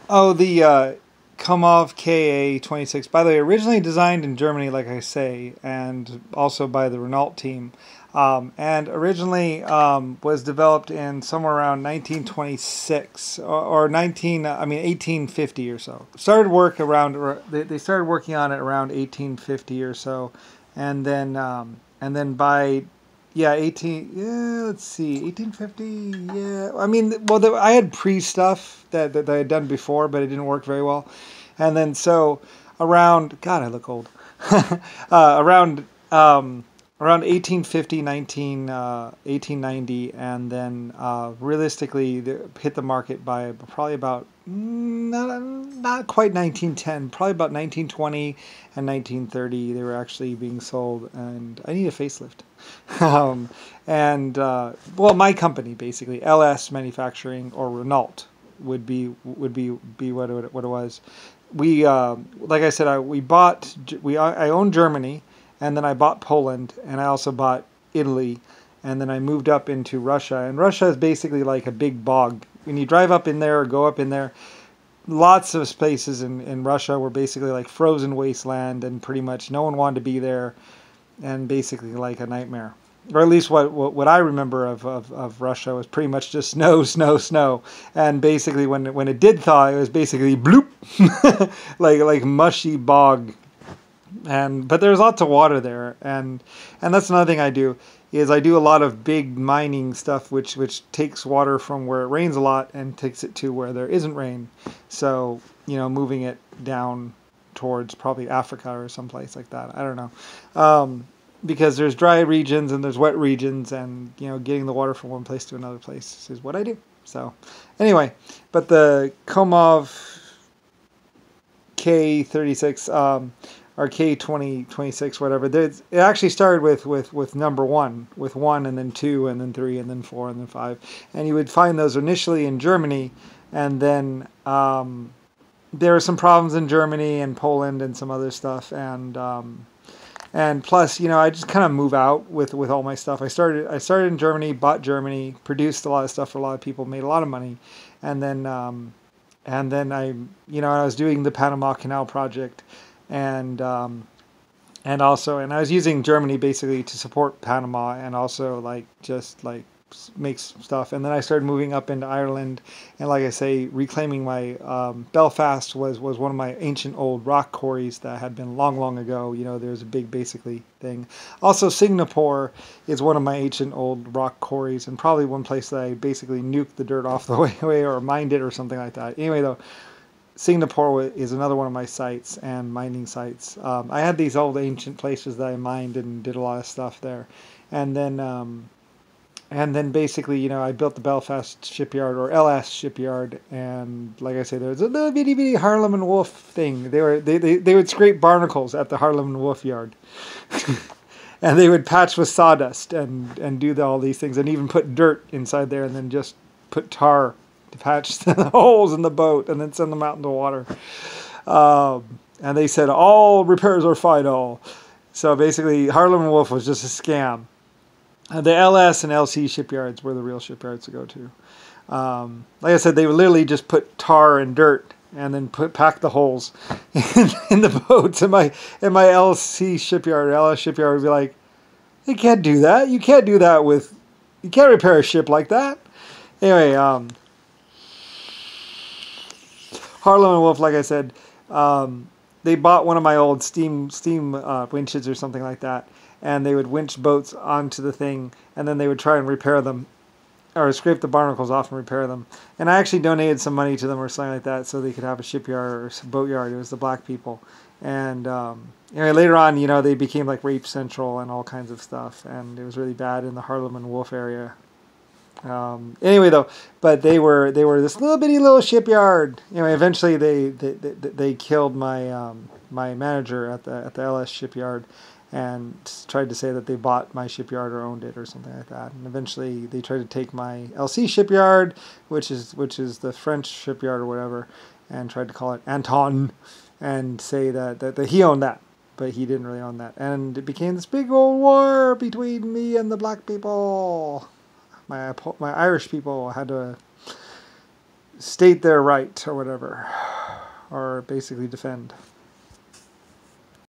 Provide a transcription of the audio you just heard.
Oh, the kamov KA-26. By the way, originally designed in Germany, like I say, and also by the Renault team. And originally was developed in somewhere around 1926 or 1850 or so. Started work around. They started working on it around 1850 or so, and then by yeah, 18. Yeah, let's see, 1850. Yeah, I mean, well, I had pre stuff that I had done before, but it didn't work very well. And then so around, God, I look old. Around around 1850, 1890, and then realistically hit the market by probably about not quite 1910, probably about 1920 and 1930. They were actually being sold, and I need a facelift. um, and well, my company basically, LS Manufacturing or Renault would be what it was. We like I said, I owned Germany, and then I bought Poland, and I also bought Italy, and then I moved up into Russia. And Russia is basically like a big bog. When you drive up in there or go up in there, lots of spaces in Russia were basically like frozen wasteland, and pretty much no one wanted to be there, and basically like a nightmare. Or at least what I remember of Russia was pretty much just snow, snow, snow. And basically when it did thaw, it was basically bloop, like mushy bog. But there's lots of water there, and that's another thing I do is I do a lot of big mining stuff, which takes water from where it rains a lot and takes it to where there isn't rain. So moving it down towards probably Africa or someplace like that. I don't know, because there's dry regions and there's wet regions, and getting the water from one place to another place is what I do. So anyway, but the Komov K36. Or K2026, whatever. It actually started with number one, with 1 and then 2 and then 3 and then 4 and then 5. And you would find those initially in Germany, and then there were some problems in Germany and Poland and some other stuff, and plus, I just kind of move out with all my stuff. I started in Germany, bought Germany, produced a lot of stuff for a lot of people, made a lot of money, and then I was doing the Panama Canal project. And I was using Germany basically to support Panama, and also just make stuff. And then I started moving up into Ireland, and like I say, reclaiming my Belfast was one of my ancient old rock quarries that had been long ago. There's a big basically thing. Also, Singapore is one of my ancient old rock quarries, and probably one place that I basically nuked the dirt off the way or mined it or something like that. Anyway, though, Singapore is another one of my sites and mining sites. I had these old ancient places that I mined and did a lot of stuff there, and then basically I built the Belfast shipyard, or LS shipyard, and like I say, there's a little bitty Harlem and Wolff thing. They would scrape barnacles at the Harlem and Wolff yard, and they would patch with sawdust and do all these things, and even put dirt inside there, and then just put tar to patch the holes in the boat, and then send them out into the water. And they said all repairs are final. So basically, Harlem and Wolff was just a scam. The LS and LC shipyards were the real shipyards to go to. Like I said, they would literally just put tar and dirt and then pack the holes in the boats. And my LC shipyard, LS shipyard would be like, you can't do that. You can't do that you can't repair a ship like that. Anyway, Harlem and Wolff, like I said, they bought one of my old steam winches or something like that, and they would winch boats onto the thing, and then they would try and repair them, or scrape the barnacles off and repair them. And I actually donated some money to them or something like that, so they could have a shipyard or boatyard. It was the black people. And anyway, later on, they became like Rape Central and all kinds of stuff, and it was really bad in the Harlem and Wolff area. Anyway, though, but they were this little bitty little shipyard. Eventually they killed my my manager at the LS shipyard, and tried to say that they bought my shipyard or owned it or something like that. And eventually they tried to take my LC shipyard, which is the French shipyard or whatever, and tried to call it Anton, and say that he owned that. But he didn't really own that. And it became this big old war between me and the black people. My Irish people had to state their right or whatever. or basically defend.